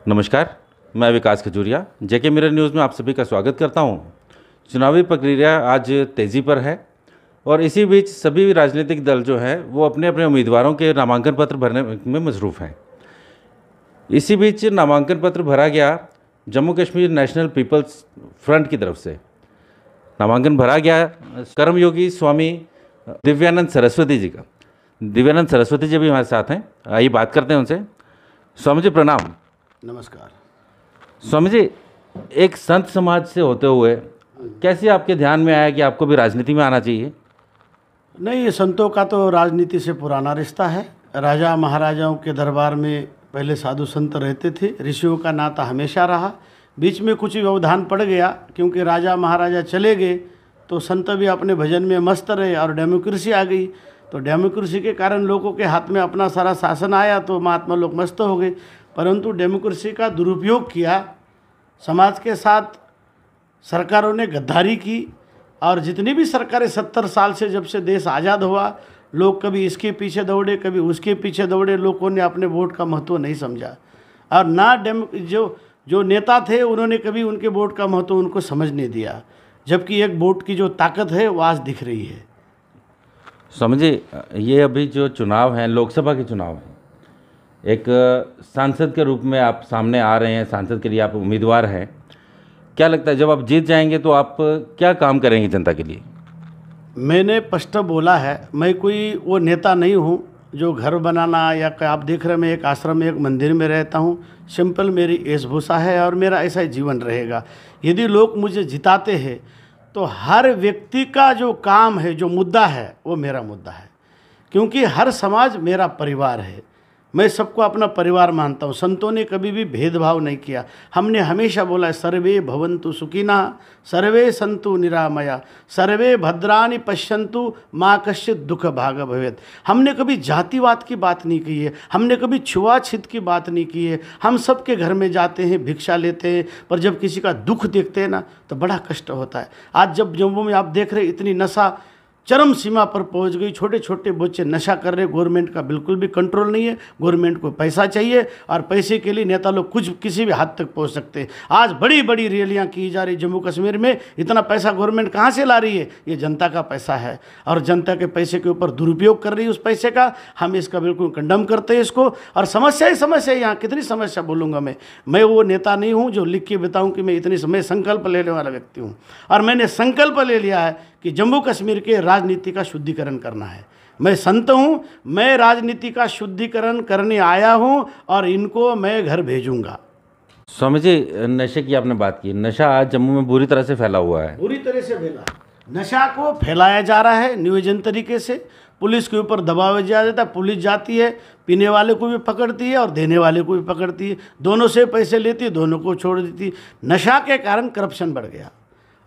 नमस्कार, मैं विकास खजूरिया जेके mirror news में आप सभी का स्वागत करता हूं। चुनावी प्रक्रिया आज तेज़ी पर है और इसी बीच सभी राजनीतिक दल जो हैं वो अपने अपने उम्मीदवारों के नामांकन पत्र भरने में मसरूफ़ हैं। इसी बीच नामांकन पत्र भरा गया Jammu Kashmir National People's Front की तरफ से। नामांकन भरा गया कर्मयोगी स्वामी दिव्यानंद सरस्वती जी का। दिव्यानंद सरस्वती जी भी हमारे साथ हैं, आइए बात करते हैं उनसे। स्वामी जी प्रणाम। नमस्कार। स्वामी जी, एक संत समाज से होते हुए कैसे आपके ध्यान में आया कि आपको भी राजनीति में आना चाहिए? नहीं, ये संतों का तो राजनीति से पुराना रिश्ता है। राजा महाराजाओं के दरबार में पहले साधु संत रहते थे, ऋषियों का नाता हमेशा रहा। बीच में कुछ व्यवधान पड़ गया क्योंकि राजा महाराजा चले गए तो संत भी अपने भजन में मस्त रहे और डेमोक्रेसी आ गई। तो डेमोक्रेसी के कारण लोगों के हाथ में अपना सारा शासन आया तो महात्मा लोग मस्त हो गए। परंतु डेमोक्रेसी का दुरुपयोग किया, समाज के साथ सरकारों ने गद्दारी की और जितनी भी सरकारें 70 साल से जब से देश आज़ाद हुआ, लोग कभी इसके पीछे दौड़े कभी उसके पीछे दौड़े, लोगों ने अपने वोट का महत्व नहीं समझा। और ना जो नेता थे उन्होंने कभी उनके वोट का महत्व उनको समझने दिया, जबकि एक वोट की जो ताकत है वो आज दिख रही है। समझिए, ये अभी जो चुनाव हैं, लोकसभा के चुनाव हैं, एक सांसद के रूप में आप सामने आ रहे हैं, सांसद के लिए आप उम्मीदवार हैं। क्या लगता है जब आप जीत जाएंगे तो आप क्या काम करेंगे जनता के लिए? मैंने स्पष्ट बोला है, मैं कोई वो नेता नहीं हूँ जो घर बनाना या आप देख रहे हैं, मैं एक आश्रम में एक मंदिर में रहता हूँ। सिंपल मेरी वेशभूषा है और मेरा ऐसा ही जीवन रहेगा। यदि लोग मुझे जिताते हैं तो हर व्यक्ति का जो काम है, जो मुद्दा है, वो मेरा मुद्दा है, क्योंकि हर समाज मेरा परिवार है। मैं सबको अपना परिवार मानता हूँ। संतों ने कभी भी भेदभाव नहीं किया। हमने हमेशा बोला है, सर्वे भवन्तु सुखिनः सर्वे सन्तु निरामया सर्वे भद्राणि पश्यन्तु मा कश्चित् दुःख भाग भवेत्। हमने कभी जातिवाद की बात नहीं की है, हमने कभी छुआछूत की बात नहीं की है। हम सबके घर में जाते हैं, भिक्षा लेते हैं, पर जब किसी का दुख देखते हैं ना तो बड़ा कष्ट होता है। आज जब जम्मू में आप देख रहे इतनी नशा चरम सीमा पर पहुंच गई, छोटे छोटे बच्चे नशा कर रहे, गवर्नमेंट का बिल्कुल भी कंट्रोल नहीं है। गवर्नमेंट को पैसा चाहिए और पैसे के लिए नेता लोग कुछ किसी भी हद तक पहुंच सकते हैं। आज बड़ी बड़ी रैलियां की जा रही जम्मू कश्मीर में। इतना पैसा गवर्नमेंट कहां से ला रही है? ये जनता का पैसा है और जनता के पैसे के ऊपर दुरुपयोग कर रही है उस पैसे का। हम इसका बिल्कुल कंडम करते हैं इसको। और समस्या ही समस्या, यहाँ कितनी समस्या बोलूँगा मैं वो नेता नहीं हूँ जो लिख के बताऊँ कि मैं इतनी समय संकल्प लेने वाला व्यक्ति हूँ। और मैंने संकल्प ले लिया है कि जम्मू कश्मीर के राजनीति का शुद्धिकरण करना है। मैं संत हूँ, मैं राजनीति का शुद्धिकरण करने आया हूँ और इनको मैं घर भेजूंगा। स्वामी जी, नशे की आपने बात की। नशा आज जम्मू में बुरी तरह से फैला हुआ है। बुरी तरह से फैला, नशा को फैलाया जा रहा है नियोजन तरीके से। पुलिस के ऊपर दबाव दिया जाता है, पुलिस जाती है, पीने वाले को भी पकड़ती है और देने वाले को भी पकड़ती है, दोनों से पैसे लेती है, दोनों को छोड़ देती है। नशा के कारण करप्शन बढ़ गया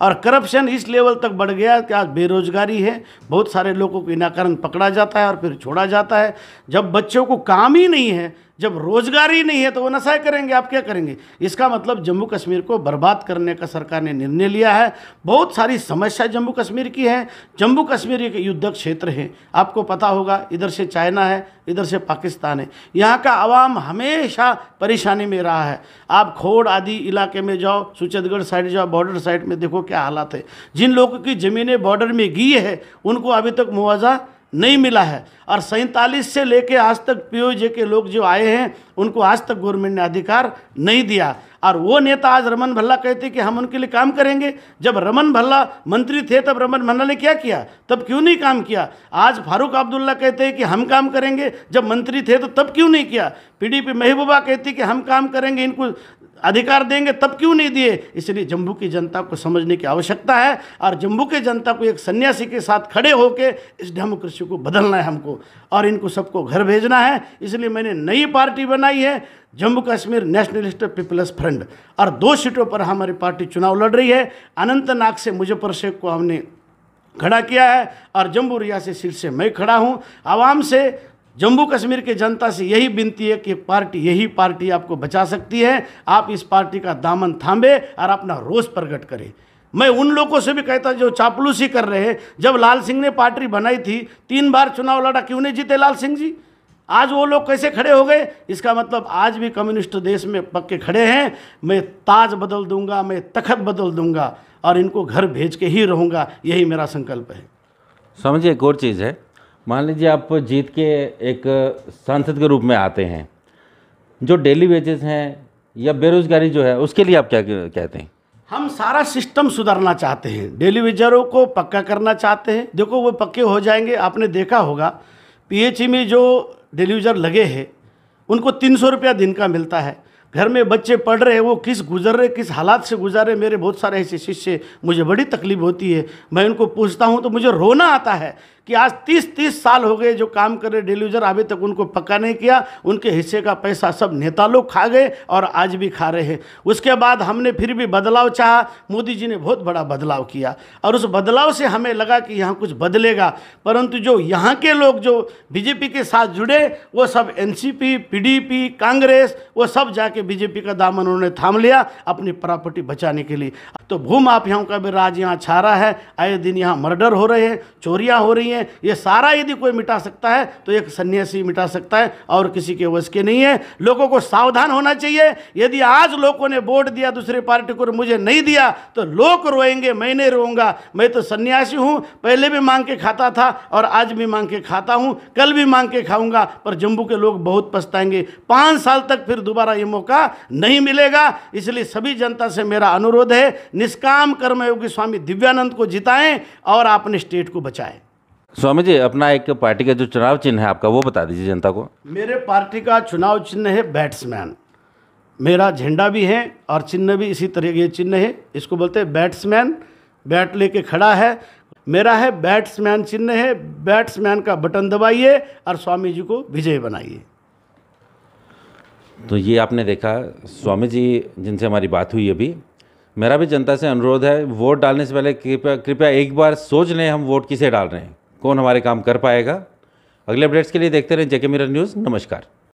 और करप्शन इस लेवल तक बढ़ गया कि आज बेरोजगारी है। बहुत सारे लोगों को बिना कारण पकड़ा जाता है और फिर छोड़ा जाता है। जब बच्चों को काम ही नहीं है, जब रोजगार ही नहीं है तो वो नशा करेंगे, आप क्या करेंगे? इसका मतलब जम्मू कश्मीर को बर्बाद करने का सरकार ने निर्णय लिया है। बहुत सारी समस्या जम्मू कश्मीर की है। जम्मू कश्मीर एक युद्ध क्षेत्र है, आपको पता होगा। इधर से चाइना है, इधर से पाकिस्तान है। यहाँ का आवाम हमेशा परेशानी में रहा है। आप खोड़ आदि इलाके में जाओ, सुचेतगढ़ साइड जाओ, बॉर्डर साइड में देखो क्या हालात है। जिन लोगों की ज़मीनें बॉर्डर में गई है उनको अभी तक मुआवजा नहीं मिला है। और 47 से लेके आज तक पीओजे के लोग जो आए हैं उनको आज तक गवर्नमेंट ने अधिकार नहीं दिया। और वो नेता आज रमन भल्ला कहते कि हम उनके लिए काम करेंगे। जब रमन भल्ला मंत्री थे तब रमन भल्ला ने क्या किया? तब क्यों नहीं काम किया? आज फारूक अब्दुल्ला कहते हैं कि हम काम करेंगे, जब मंत्री थे तो तब क्यों नहीं किया? पीडीपी महबूबा कहती कि हम काम करेंगे, इनको अधिकार देंगे, तब क्यों नहीं दिए? इसलिए जम्मू की जनता को समझने की आवश्यकता है और जम्मू के जनता को एक सन्यासी के साथ खड़े होकर इस डेमोक्रेसी को बदलना है हमको और इनको सबको घर भेजना है। इसलिए मैंने नई पार्टी बनाई है, Jammu Kashmir Nationalist People's Front, और 2 सीटों पर हमारी पार्टी चुनाव लड़ रही है। अनंतनाग से मुजफ्फर शेख को हमने खड़ा किया है और जम्मू रियासत सीट से मैं खड़ा हूँ। आवाम से, जम्मू कश्मीर के जनता से यही विनती है कि यही पार्टी आपको बचा सकती है। आप इस पार्टी का दामन थामे और अपना रोष प्रकट करें। मैं उन लोगों से भी कहता जो चापलूसी कर रहे हैं, जब लाल सिंह ने पार्टी बनाई थी 3 बार चुनाव लड़ा, क्यों नहीं जीते लाल सिंह जी? आज वो लोग कैसे खड़े हो गए? इसका मतलब आज भी कम्युनिस्ट देश में पक्के खड़े हैं, मैं ताज बदल दूंगा, मैं तखत बदल दूंगा और इनको घर भेज के ही रहूँगा, यही मेरा संकल्प है। समझिए, एक और चीज़ है, मान लीजिए आप जीत के एक सांसद के रूप में आते हैं, जो डेली वेजेस हैं या बेरोजगारी जो है उसके लिए आप क्या कहते हैं? हम सारा सिस्टम सुधारना चाहते हैं, डेली वेजरों को पक्का करना चाहते हैं। देखो वो पक्के हो जाएंगे। आपने देखा होगा पीएचई में जो डेली वेजर लगे हैं उनको 300 रुपया दिन का मिलता है। घर में बच्चे पढ़ रहे हैं, वो किस हालात से गुजर रहे। मेरे बहुत सारे ऐसे शिष्य, मुझे बड़ी तकलीफ होती है, मैं उनको पूछता हूँ तो मुझे रोना आता है कि आज 30 साल हो गए जो काम कर रहे डेली वेजर, अभी तक उनको पक्का नहीं किया। उनके हिस्से का पैसा सब नेता लोग खा गए और आज भी खा रहे हैं। उसके बाद हमने फिर भी बदलाव चाहा, मोदी जी ने बहुत बड़ा बदलाव किया और उस बदलाव से हमें लगा कि यहाँ कुछ बदलेगा, परंतु जो यहाँ के लोग जो बीजेपी के साथ जुड़े वो सब एनसीपी, पीडीपी, कांग्रेस, वो सब जाके बीजेपी का दामन उन्होंने थाम लिया अपनी प्रॉपर्टी बचाने के लिए। तो भूमाफियाओं का भी राज यहाँ छा रहा है, आए दिन यहाँ मर्डर हो रहे हैं, चोरियाँ हो रही हैं। ये सारा यदि कोई मिटा सकता है तो एक सन्यासी मिटा सकता है और किसी के वश के नहीं है। लोगों को सावधान होना चाहिए। यदि आज लोगों ने वोट दिया दूसरे पार्टी को, मुझे नहीं दिया, तो लोग रोएंगे, मैं नहीं रोऊंगा। मैं तो सन्यासी हूँ, पहले भी मांग के खाता था और आज भी मांग के खाता हूँ, कल भी मांग के खाऊंगा, पर जम्मू के लोग बहुत पछताएंगे। 5 साल तक फिर दोबारा ये मौका नहीं मिलेगा। इसलिए सभी जनता से मेरा अनुरोध है, निष्काम कर्मयोगी स्वामी दिव्यानंद को जिताएं और अपने स्टेट को बचाएं। स्वामी जी, अपना एक पार्टी का जो चुनाव चिन्ह है आपका वो बता दीजिए जनता को। मेरे पार्टी का चुनाव चिन्ह है बैट्समैन। मेरा झंडा भी है और चिन्ह भी इसी तरह के चिन्ह है। इसको बोलते हैं बैट्समैन, बैट लेके खड़ा है। मेरा है बैट्समैन चिन्ह है। बैट्समैन का बटन दबाइए और स्वामी जी को विजय बनाइए। तो ये आपने देखा स्वामी जी जिनसे हमारी बात हुई अभी। मेरा भी जनता से अनुरोध है, वोट डालने से पहले कृपया एक बार सोच लें हम वोट किसे डाल रहे हैं, कौन हमारे काम कर पाएगा। अगले अपडेट्स के लिए देखते रहें जेके मिरर न्यूज़। नमस्कार।